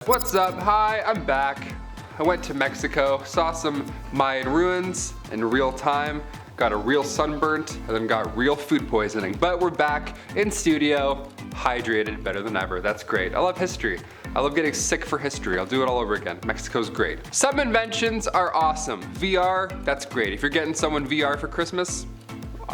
What's up? Hi, I'm back. I went to Mexico, saw some Mayan ruins in real time, got a real sunburnt, and then got real food poisoning. But we're back in studio, hydrated, better than ever. That's great. I love history. I love getting sick for history. I'll do it all over again. Mexico's great. Some inventions are awesome. VR, that's great. If you're getting someone VR for Christmas,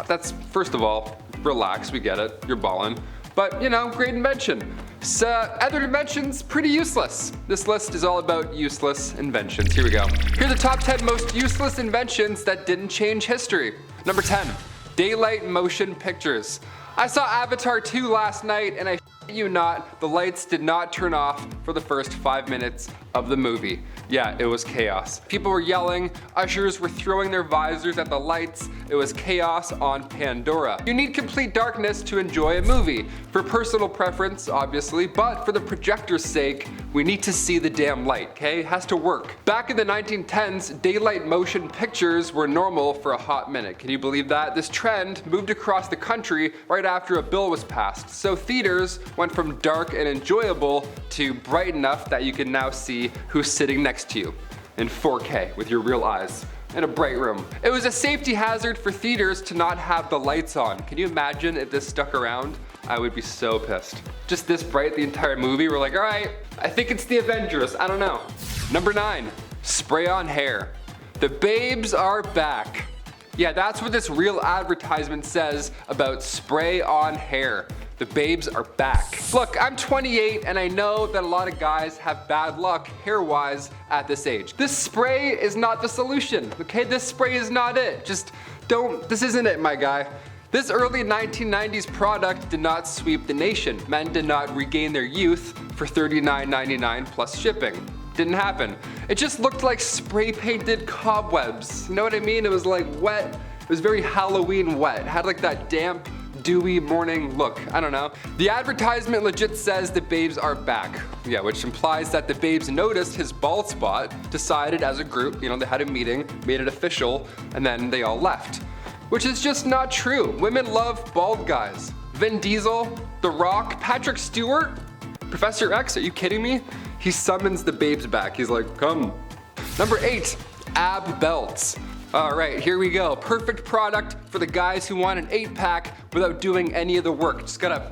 that's, first of all, relax, we get it, you're ballin'. But, you know, great invention. So, other inventions, pretty useless. This list is all about useless inventions. Here we go. Here are the top 10 most useless inventions that didn't change history. Number 10, daylight motion pictures. I saw Avatar 2 last night and I shit you not, the lights did not turn off for the first 5 minutes of the movie. Yeah, it was chaos. People were yelling, ushers were throwing their visors at the lights. It was chaos on Pandora. You need complete darkness to enjoy a movie. For personal preference, obviously, but for the projector's sake, we need to see the damn light, okay? It has to work. Back in the 1910s, daylight motion pictures were normal for a hot minute. Can you believe that? This trend moved across the country right after a bill was passed. So theaters went from dark and enjoyable to bright enough that you can now see who's sitting next to you in 4K with your real eyes in a bright room. It was a safety hazard for theaters to not have the lights on. Can you imagine if this stuck around? I would be so pissed. Just this bright the entire movie, we're like, all right, I think it's the Avengers, I don't know. Number 9, spray on hair. The babes are back. Yeah, that's what this real advertisement says about spray on hair. The babes are back. Look, I'm 28 and I know that a lot of guys have bad luck hair-wise at this age. This spray is not the solution, okay? This spray is not it. Just don't, this isn't it, my guy. This early 1990s product did not sweep the nation. Men did not regain their youth for $39.99 plus shipping. Didn't happen. It just looked like spray painted cobwebs. You know what I mean? It was like wet. It was very Halloween wet. It had like that damp, dewy morning look. I don't know. The advertisement legit says the babes are back. Yeah, which implies that the babes noticed his bald spot, decided as a group, you know, they had a meeting, made it official, and then they all left. Which is just not true. Women love bald guys. Vin Diesel, The Rock, Patrick Stewart, Professor X, are you kidding me? He summons the babes back. He's like, come. Number 8, ab belts. All right, here we go. Perfect product for the guys who want an 8-pack without doing any of the work. Just gotta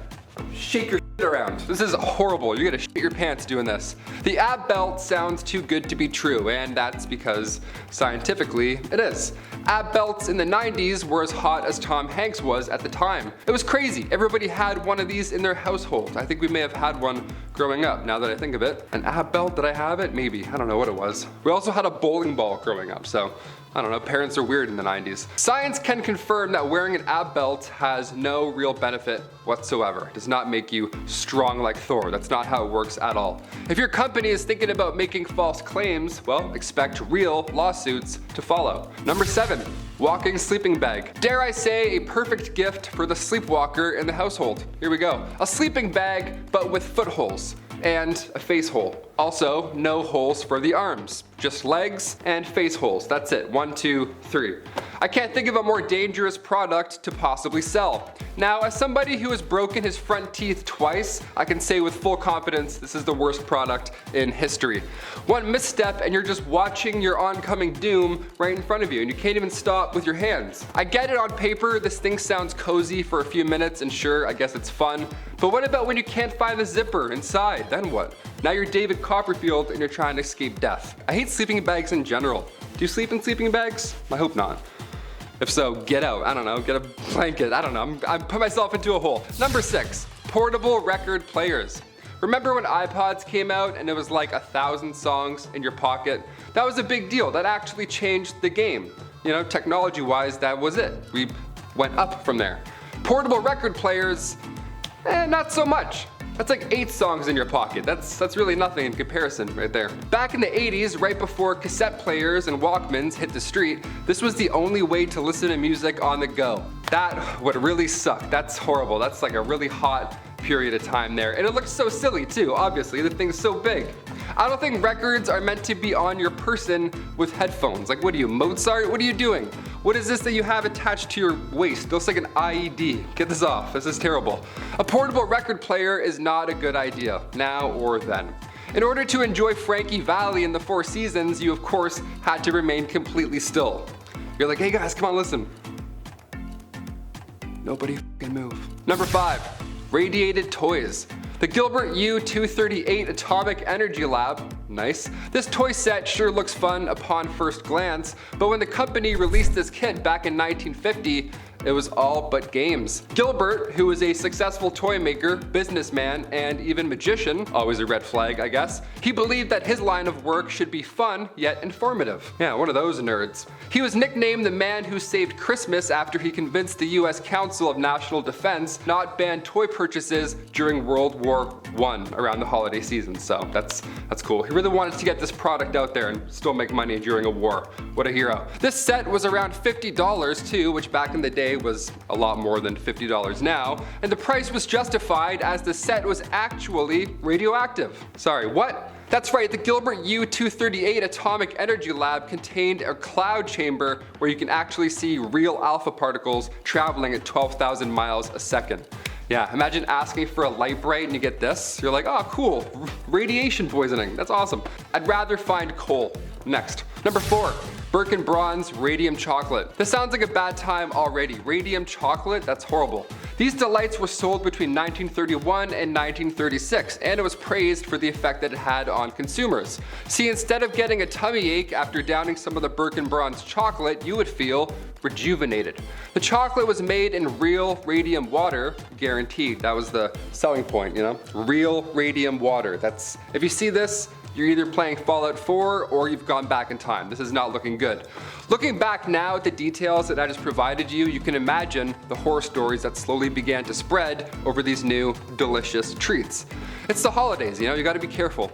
shake your shit around. This is horrible. You're gonna shit your pants doing this. The ab belt sounds too good to be true, and that's because scientifically it is. Ab belts in the 90s were as hot as Tom Hanks was at the time. It was crazy. Everybody had one of these in their household. I think we may have had one growing up, now that I think of it. An ab belt, did I have it? Maybe. I don't know what it was. We also had a bowling ball growing up, so I don't know, parents are weird in the 90s. Science can confirm that wearing an ab belt has no real benefit whatsoever. It does not make you strong like Thor. That's not how it works at all. If your company is thinking about making false claims, well, expect real lawsuits to follow. Number 7, walking sleeping bag. Dare I say a perfect gift for the sleepwalker in the household. Here we go. A sleeping bag, but with footholes and a face hole. Also, no holes for the arms, just legs and face holes. That's it, 1, 2, 3. I can't think of a more dangerous product to possibly sell. Now, as somebody who has broken his front teeth twice, I can say with full confidence this is the worst product in history. One misstep and you're just watching your oncoming doom right in front of you and you can't even stop with your hands. I get it on paper, this thing sounds cozy for a few minutes and sure, I guess it's fun, but what about when you can't find the zipper inside? Then what? Now you're David Copperfield and you're trying to escape death. I hate sleeping bags in general. Do you sleep in sleeping bags? I hope not. If so, get out. I don't know, get a blanket. I don't know, I'm put myself into a hole. Number 6, portable record players. Remember when iPods came out and it was like 1,000 songs in your pocket? That was a big deal. That actually changed the game. You know, technology-wise, that was it. We went up from there. Portable record players, not so much. That's like 8 songs in your pocket. That's really nothing in comparison right there. Back in the 80s, right before cassette players and Walkmans hit the street, this was the only way to listen to music on the go. That would really suck. That's horrible. That's like a really hot period of time there. And it looks so silly too, obviously. The thing's so big. I don't think records are meant to be on your person with headphones. Like, what are you, Mozart? What are you doing? What is this that you have attached to your waist? It looks like an IED. Get this off. This is terrible. A portable record player is not a good idea, now or then. In order to enjoy Frankie Valli in the Four Seasons, you of course had to remain completely still. You're like, hey guys, come on, listen. Nobody can move. Number 5, Radiated Toys. The Gilbert U-238 Atomic Energy Lab, nice. This toy set sure looks fun upon first glance, but when the company released this kit back in 1950, it was all but games. Gilbert, who was a successful toy maker, businessman, and even magician, always a red flag I guess, he believed that his line of work should be fun yet informative. Yeah, one of those nerds. He was nicknamed the man who saved Christmas after he convinced the US Council of National Defense not ban toy purchases during World War I around the holiday season, so that's cool. He really wanted to get this product out there and still make money during a war. What a hero. This set was around $50 too, which back in the day was a lot more than $50 now, and the price was justified as the set was actually radioactive. Sorry, what? That's right, the Gilbert U-238 Atomic Energy Lab contained a cloud chamber where you can actually see real alpha particles traveling at 12,000 miles a second. Yeah, imagine asking for a light bright and you get this. You're like, oh cool, radiation poisoning, that's awesome. I'd rather find coal. Next. Number 4, Birkin Bronze Radium Chocolate. This sounds like a bad time already. Radium chocolate? That's horrible. These delights were sold between 1931 and 1936, and it was praised for the effect that it had on consumers. See, instead of getting a tummy ache after downing some of the Birkin Bronze chocolate, you would feel rejuvenated. The chocolate was made in real radium water, guaranteed. That was the selling point, you know? Real radium water. That's, if you see this, you're either playing Fallout 4 or you've gone back in time. This is not looking good. Looking back now at the details that I just provided you, you can imagine the horror stories that slowly began to spread over these new delicious treats. It's the holidays, you know, you gotta be careful.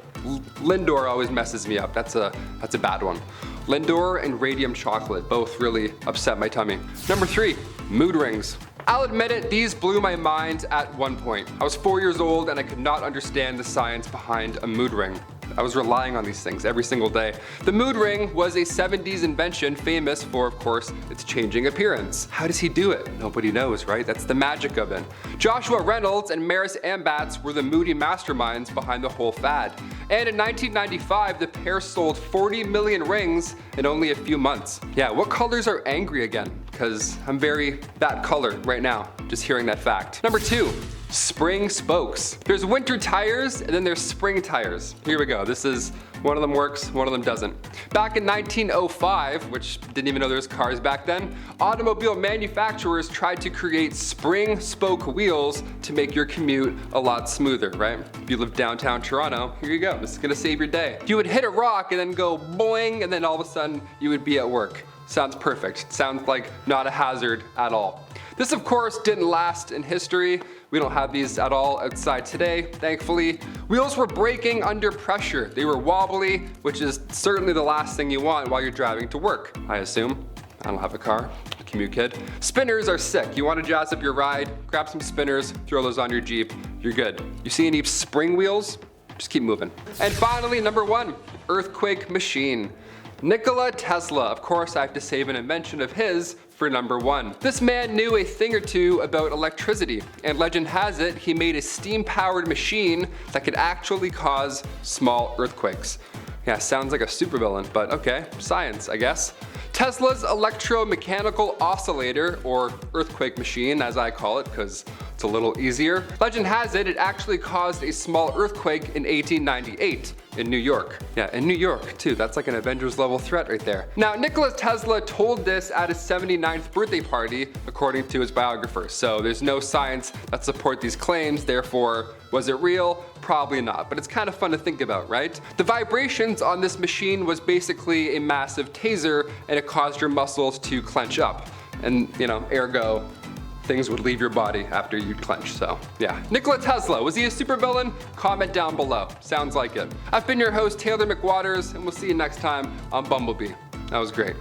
Lindor always messes me up. That's a bad one. Lindor and radium chocolate both really upset my tummy. Number 3, mood rings. I'll admit it, these blew my mind at one point. I was 4 years old and I could not understand the science behind a mood ring. I was relying on these things every single day. The mood ring was a 70s invention famous for, of course, its changing appearance. How does he do it? Nobody knows, right? That's the magic of it. Joshua Reynolds and Maris Ambatz were the moody masterminds behind the whole fad. And in 1995, the pair sold 40 million rings in only a few months. Yeah, what colors are angry again? Because I'm very that color right now, just hearing that fact. Number 2. Spring spokes. There's winter tires and then there's spring tires. Here we go. This is, one of them works, one of them doesn't. Back in 1905, which didn't even know there was cars back then, automobile manufacturers tried to create spring spoke wheels to make your commute a lot smoother, right? If you live downtown Toronto, here you go. This is gonna save your day. You would hit a rock and then go boing, and then all of a sudden you would be at work. Sounds perfect. Sounds like not a hazard at all. This of course didn't last in history. We don't have these at all outside today, thankfully. Wheels were breaking under pressure. They were wobbly, which is certainly the last thing you want while you're driving to work, I assume. I don't have a car, a commute kid. Spinners are sick. You want to jazz up your ride, grab some spinners, throw those on your Jeep, you're good. You see any spring wheels? Just keep moving. And finally, number 1, earthquake machine. Nikola Tesla. Of course, I have to save an invention of his for number 1. This man knew a thing or two about electricity, and legend has it he made a steam-powered machine that could actually cause small earthquakes. Yeah, sounds like a supervillain, but okay, science, I guess. Tesla's electromechanical oscillator, or earthquake machine as I call it because it's a little easier. Legend has it, it actually caused a small earthquake in 1898 in New York. Yeah, in New York too, that's like an Avengers level threat right there. Now, Nikola Tesla told this at his 79th birthday party, according to his biographer, so there's no science that support these claims, therefore, was it real? Probably not, but it's kind of fun to think about, right? The vibrations on this machine was basically a massive taser, and it caused your muscles to clench up. And, you know, ergo, things would leave your body after you'd clench, so yeah. Nikola Tesla, was he a supervillain? Comment down below, sounds like it. I've been your host, Taylor McWaters, and we'll see you next time on Bumblebee. That was great.